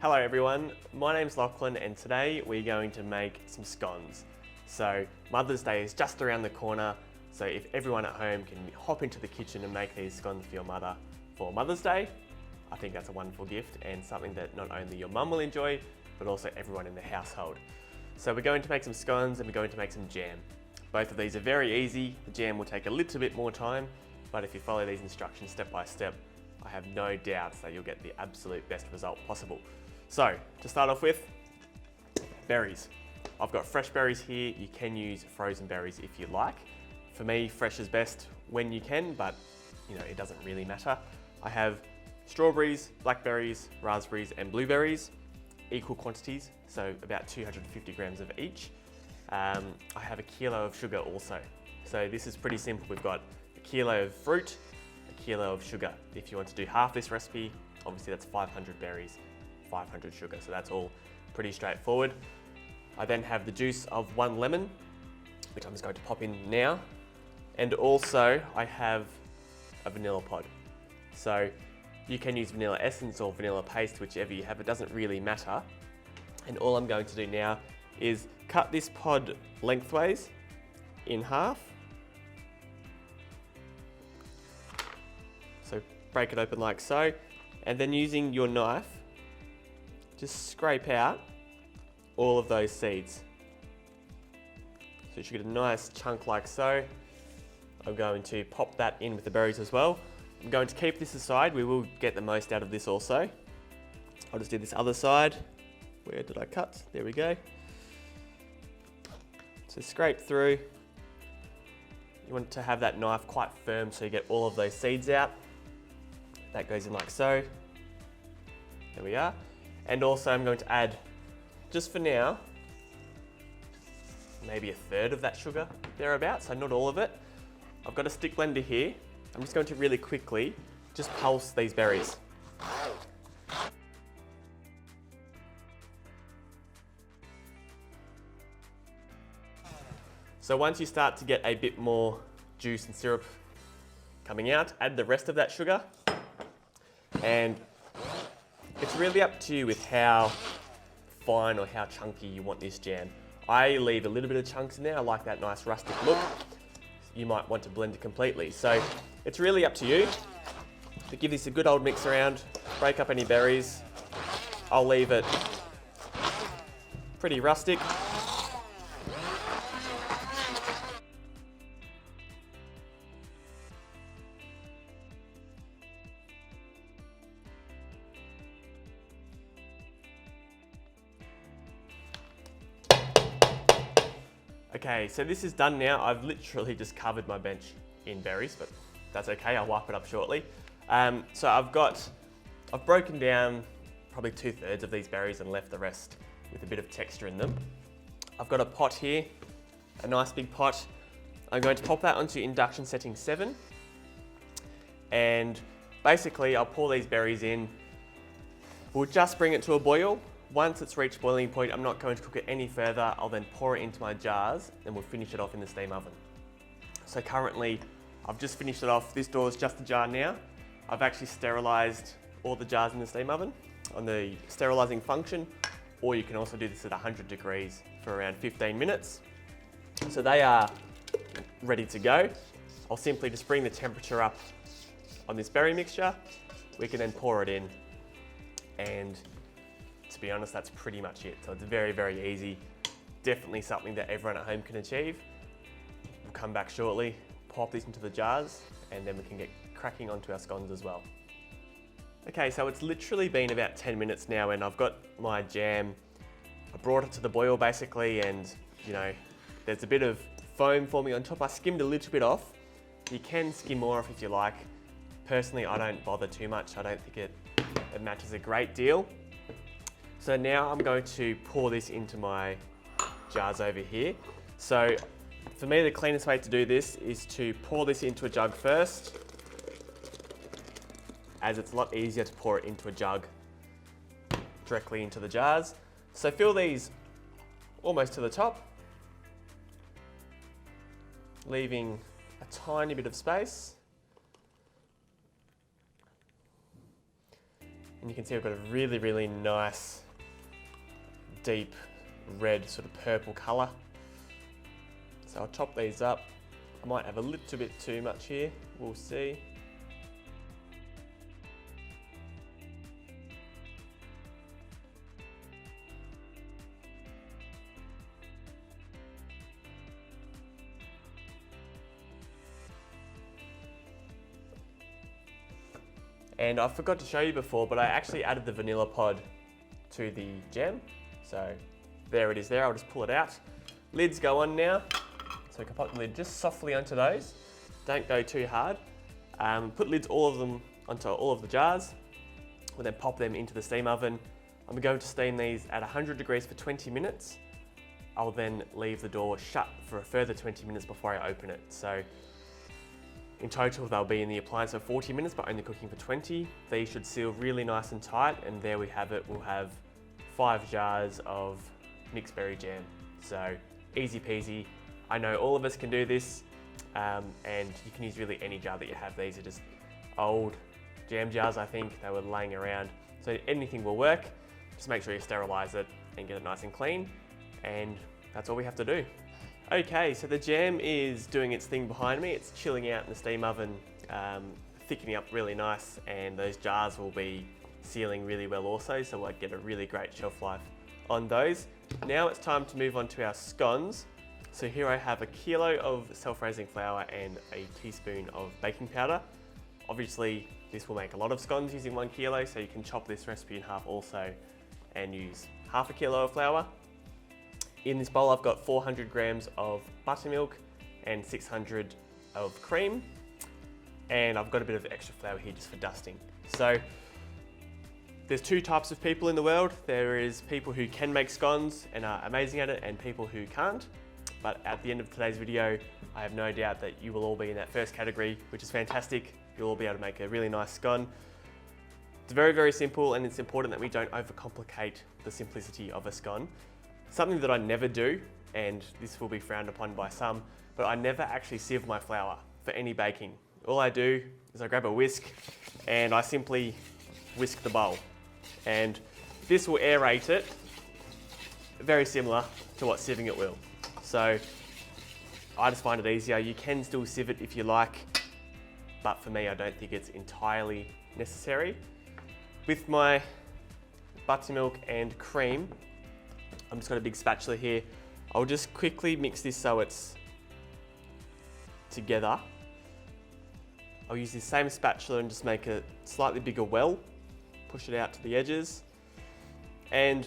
Hello everyone, my name's Lachlan and today we're going to make some scones. So Mother's Day is just around the corner, so if everyone at home can hop into the kitchen and make these scones for your mother for Mother's Day, I think that's a wonderful gift and something that not only your mum will enjoy, but also everyone in the household. So we're going to make some scones and we're going to make some jam. Both of these are very easy. The jam will take a little bit more time, but if you follow these instructions step by step, I have no doubts that you'll get the absolute best result possible. So, to start off with, berries. I've got fresh berries here. You can use frozen berries if you like. For me, fresh is best when you can, but it doesn't really matter. I have strawberries, blackberries, raspberries, and blueberries, equal quantities, so about 250 grams of each. I have a kilo of sugar also. So this is pretty simple. We've got a kilo of fruit, a kilo of sugar. If you want to do half this recipe, obviously that's 500 berries, 500 sugar, so that's all pretty straightforward. I then have the juice of 1 lemon, which I'm just going to pop in now. And also I have a vanilla pod. So you can use vanilla essence or vanilla paste, whichever you have, it doesn't really matter. And all I'm going to do now is cut this pod lengthways in half. So break it open like so, and then using your knife, just scrape out all of those seeds. So you should get a nice chunk like so. I'm going to pop that in with the berries as well. I'm going to keep this aside. We will get the most out of this also. I'll just do this other side. Where did I cut? There we go. So scrape through. You want to have that knife quite firm so you get all of those seeds out. That goes in like so. There we are. And also I'm going to add, just for now, maybe a third of that sugar thereabouts, so not all of it. I've got a stick blender here. I'm just going to really quickly just pulse these berries. So once you start to get a bit more juice and syrup coming out, add the rest of that sugar. And it's really up to you with how fine or how chunky you want this jam. I leave a little bit of chunks in there. I like that nice rustic look. You might want to blend it completely. So it's really up to you. To give this a good old mix around, break up any berries. I'll leave it pretty rustic. Okay, so this is done now. I've literally just covered my bench in berries, but that's okay, I'll wipe it up shortly. So I've broken down probably 2/3 of these berries and left the rest with a bit of texture in them. I've got a pot here, a nice big pot. I'm going to pop that onto induction setting 7. And basically I'll pour these berries in. We'll just bring it to a boil. Once it's reached boiling point, I'm not going to cook it any further. I'll then pour it into my jars and we'll finish it off in the steam oven. So currently, I've just finished it off. This door is just a jar now. I've actually sterilized all the jars in the steam oven on the sterilizing function, or you can also do this at 100 degrees for around 15 minutes. So they are ready to go. I'll simply just bring the temperature up on this berry mixture. We can then pour it in, and to be honest, that's pretty much it. So it's very, very easy. Definitely something that everyone at home can achieve. We'll come back shortly, pop these into the jars, and then we can get cracking onto our scones as well. Okay, so it's literally been about 10 minutes now and I've got my jam. I brought it to the boil basically, and there's a bit of foam forming on top. I skimmed a little bit off. You can skim more off if you like. Personally, I don't bother too much. I don't think it matters a great deal. So now I'm going to pour this into my jars over here. So for me, the cleanest way to do this is to pour this into a jug first, as it's a lot easier to pour it into a jug directly into the jars. So fill these almost to the top, leaving a tiny bit of space. And you can see we've got a really, really nice, deep red, sort of purple colour. So I'll top these up. I might have a little bit too much here, we'll see. And I forgot to show you before, but I actually added the vanilla pod to the jam. So there it is there, I'll just pull it out. Lids go on now. So we can pop the lid just softly onto those. Don't go too hard. Put lids, all of them, onto all of the jars. We'll then pop them into the steam oven. I'm going to steam these at 100 degrees for 20 minutes. I'll then leave the door shut for a further 20 minutes before I open it. So in total, they'll be in the appliance for 40 minutes, but only cooking for 20. These should seal really nice and tight, and there we have it. We'll have 5 jars of mixed berry jam. So easy peasy. I know all of us can do this, and you can use really any jar that you have. These are just old jam jars, I think. They were laying around. So anything will work. Just make sure you sterilize it and get it nice and clean, and that's all we have to do. Okay, so the jam is doing its thing behind me. It's chilling out in the steam oven, thickening up really nice, and those jars will be sealing really well also, so we'll get a really great shelf life on those. Now it's time to move on to our scones. So here I have a kilo of self-raising flour and a teaspoon of baking powder. Obviously, this will make a lot of scones using 1 kilo, so you can chop this recipe in half also and use half a kilo of flour. In this bowl, I've got 400 grams of buttermilk and 600 of cream. And I've got a bit of extra flour here just for dusting. So there's 2 types of people in the world. There is people who can make scones and are amazing at it, and people who can't. But at the end of today's video, I have no doubt that you will all be in that first category, which is fantastic. You'll all be able to make a really nice scone. It's very, very simple, and it's important that we don't overcomplicate the simplicity of a scone. Something that I never do, and this will be frowned upon by some, but I never actually sieve my flour for any baking. All I do is I grab a whisk and I simply whisk the bowl. And this will aerate it, very similar to what sieving it will. So I just find it easier. You can still sieve it if you like, but for me, I don't think it's entirely necessary. With my buttermilk and cream, I've just got a big spatula here. I'll just quickly mix this so it's together. I'll use this same spatula and just make a slightly bigger well, push it out to the edges. And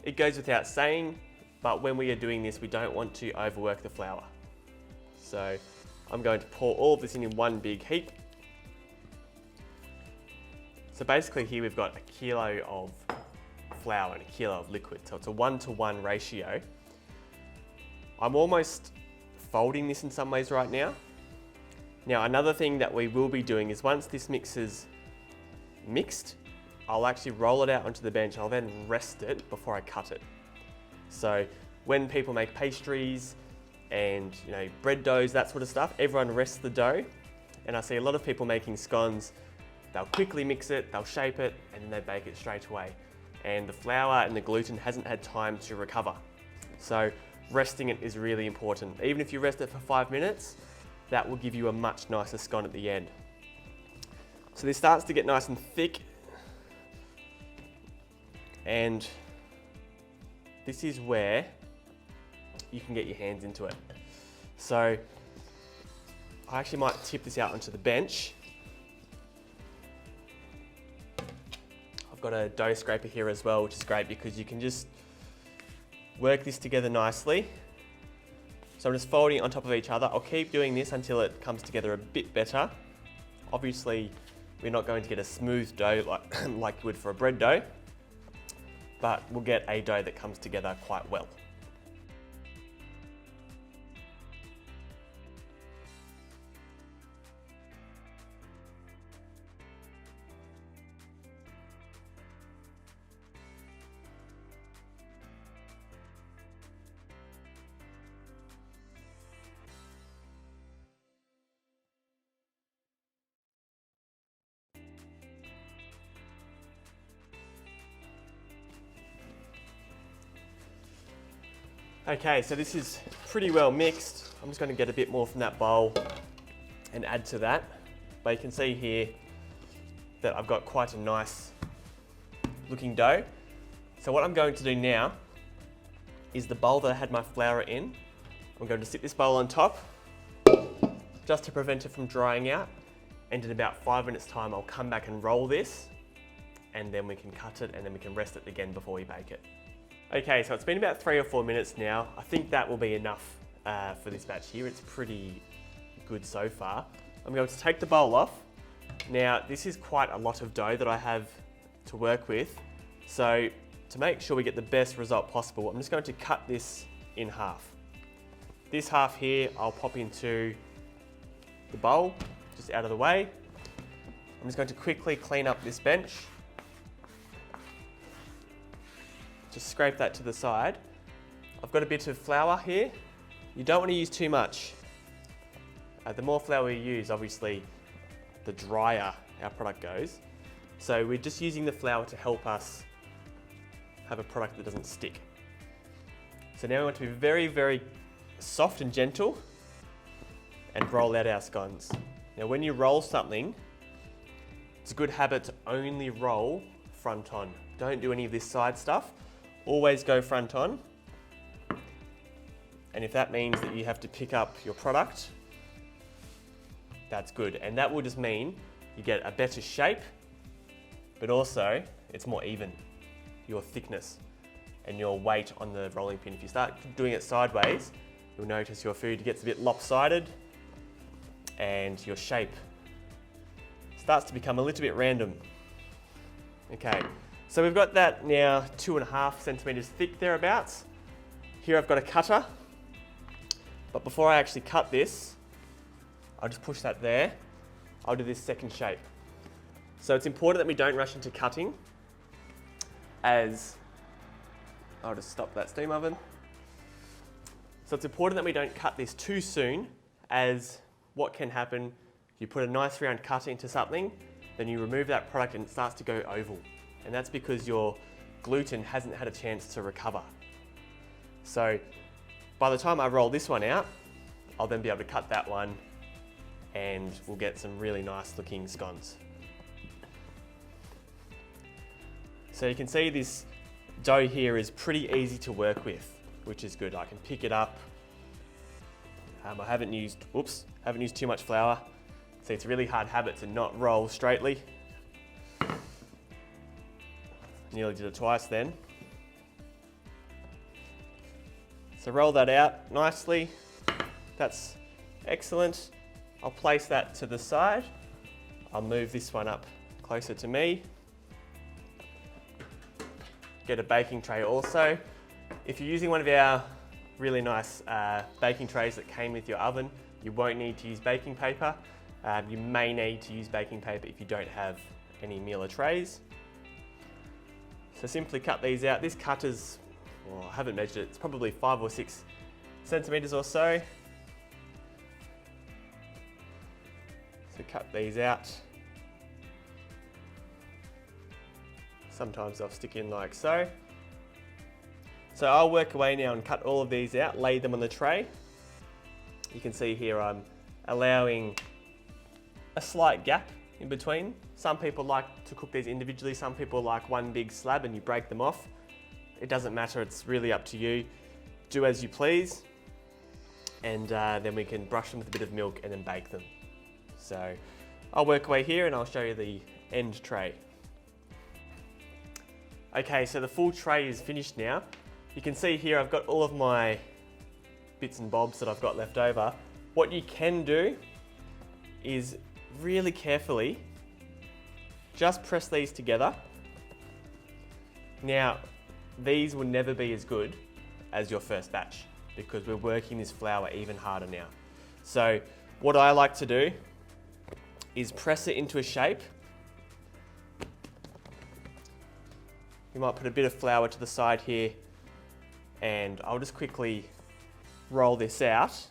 it goes without saying, but when we are doing this, we don't want to overwork the flour. So I'm going to pour all of this in one big heap. So basically here we've got a kilo of flour and a kilo of liquid, so it's a 1-to-1 ratio. I'm almost folding this in some ways right now. Now another thing that we will be doing is once this mix is mixed, I'll actually roll it out onto the bench. I'll then rest it before I cut it. So when people make pastries and bread doughs, that sort of stuff, everyone rests the dough, and I see a lot of people making scones. They'll quickly mix it, they'll shape it, and then they bake it straight away. And the flour and the gluten hasn't had time to recover. So resting it is really important. Even if you rest it for 5 minutes, that will give you a much nicer scone at the end. So this starts to get nice and thick. And this is where you can get your hands into it. So I actually might tip this out onto the bench. I've got a dough scraper here as well, which is great because you can just work this together nicely. So I'm just folding it on top of each other. I'll keep doing this until it comes together a bit better. Obviously, we're not going to get a smooth dough like you would for a bread dough, but we'll get a dough that comes together quite well. Okay, so this is pretty well mixed. I'm just going to get a bit more from that bowl and add to that. But you can see here that I've got quite a nice looking dough. So what I'm going to do now is the bowl that I had my flour in, I'm going to sit this bowl on top just to prevent it from drying out. And in about 5 minutes time, I'll come back and roll this, and then we can cut it and then we can rest it again before we bake it. Okay, so it's been about 3 or 4 minutes now. I think that will be enough for this batch here. It's pretty good so far. I'm going to take the bowl off. Now, this is quite a lot of dough that I have to work with. So to make sure we get the best result possible, I'm just going to cut this in half. This half here, I'll pop into the bowl, just out of the way. I'm just going to quickly clean up this bench. Just scrape that to the side. I've got a bit of flour here. You don't want to use too much. The more flour you use, obviously, the drier our product goes. So we're just using the flour to help us have a product that doesn't stick. So now we want to be very, very soft and gentle and roll out our scones. Now when you roll something, it's a good habit to only roll front on. Don't do any of this side stuff. Always go front on. And if that means that you have to pick up your product, that's good. And that will just mean you get a better shape, but also it's more even, your thickness and your weight on the rolling pin. If you start doing it sideways, you'll notice your food gets a bit lopsided and your shape starts to become a little bit random. Okay, so we've got that now 2.5 centimeters thick thereabouts. Here I've got a cutter, but before I actually cut this, I'll just push that there. I'll do this second shape. So it's important that we don't rush into cutting, as I'll just stop that steam oven. So it's important that we don't cut this too soon, as what can happen, you put a nice round cutter into something, then you remove that product and it starts to go oval. And that's because your gluten hasn't had a chance to recover. So by the time I roll this one out, I'll then be able to cut that one and we'll get some really nice looking scones. So you can see this dough here is pretty easy to work with, which is good. I can pick it up. I haven't used too much flour. See, it's a really hard habit to not roll straightly. Nearly did it twice then. So roll that out nicely. That's excellent. I'll place that to the side. I'll move this one up closer to me. Get a baking tray also. If you're using one of our really nice baking trays that came with your oven, you won't need to use baking paper. You may need to use baking paper if you don't have any Miele trays. So simply cut these out. This cutter's, well, I haven't measured it, it's probably 5 or 6 centimeters or so. So cut these out. Sometimes they'll stick in like so. So I'll work away now and cut all of these out, lay them on the tray. You can see here I'm allowing a slight gap in between. Some people like to cook these individually, some people like one big slab and you break them off. It doesn't matter, it's really up to you. Do as you please. And then we can brush them with a bit of milk and then bake them. So I'll work away here and I'll show you the end tray. Okay, so the full tray is finished now. You can see here I've got all of my bits and bobs that I've got left over. What you can do is really carefully just press these together. Now, these will never be as good as your first batch because we're working this flour even harder now. So what I like to do is press it into a shape. You might put a bit of flour to the side here and I'll just quickly roll this out.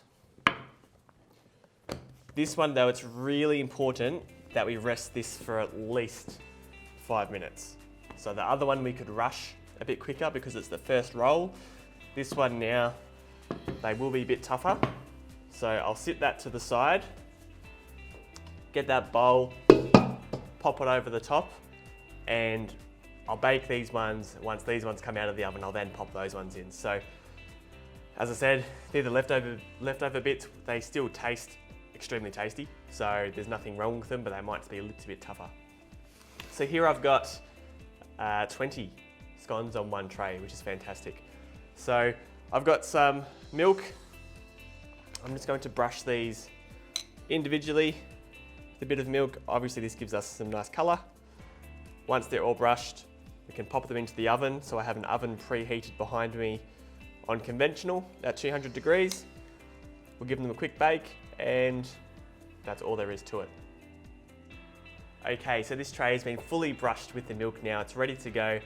This one though, it's really important that we rest this for at least 5 minutes. So the other one we could rush a bit quicker because it's the first roll. This one now, they will be a bit tougher. So I'll sit that to the side, get that bowl, pop it over the top, and I'll bake these ones. Once these ones come out of the oven, I'll then pop those ones in. So as I said, they're the leftover bits. They still taste extremely tasty. So there's nothing wrong with them, but they might be a little bit tougher. So here I've got 20 scones on one tray, which is fantastic. So I've got some milk. I'm just going to brush these individually with a bit of milk. Obviously this gives us some nice color. Once they're all brushed, we can pop them into the oven. So I have an oven preheated behind me on conventional at 200 degrees. We'll give them a quick bake and that's all there is to it. Okay, so this tray has been fully brushed with the milk now. It's ready to go.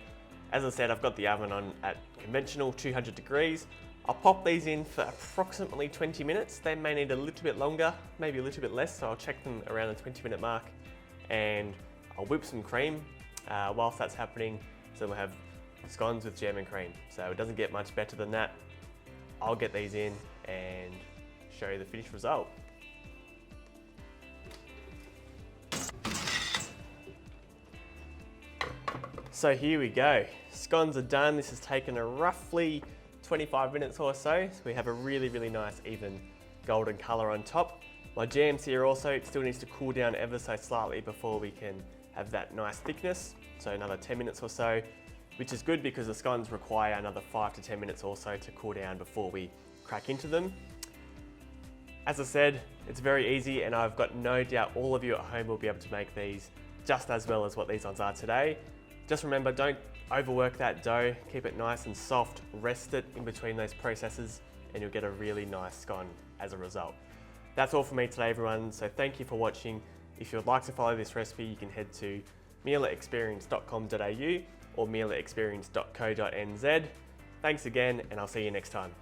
As I said, I've got the oven on at conventional 200 degrees. I'll pop these in for approximately 20 minutes. They may need a little bit longer, maybe a little bit less, so I'll check them around the 20-minute mark and I'll whip some cream whilst that's happening. So we'll have scones with jam and cream. So it doesn't get much better than that. I'll get these in and show you the finished result. So here we go. Scones are done. This has taken a roughly 25 minutes or so. So we have a really, really nice even golden color on top. My jam's here also. It still needs to cool down ever so slightly before we can have that nice thickness. So another 10 minutes or so, which is good because the scones require another 5 to 10 minutes or so to cool down before we crack into them. As I said, it's very easy and I've got no doubt all of you at home will be able to make these just as well as what these ones are today. Just remember, don't overwork that dough, keep it nice and soft, rest it in between those processes and you'll get a really nice scone as a result. That's all for me today everyone, so thank you for watching. If you would like to follow this recipe, you can head to mieleexperience.com.au or mieleexperience.co.nz. Thanks again and I'll see you next time.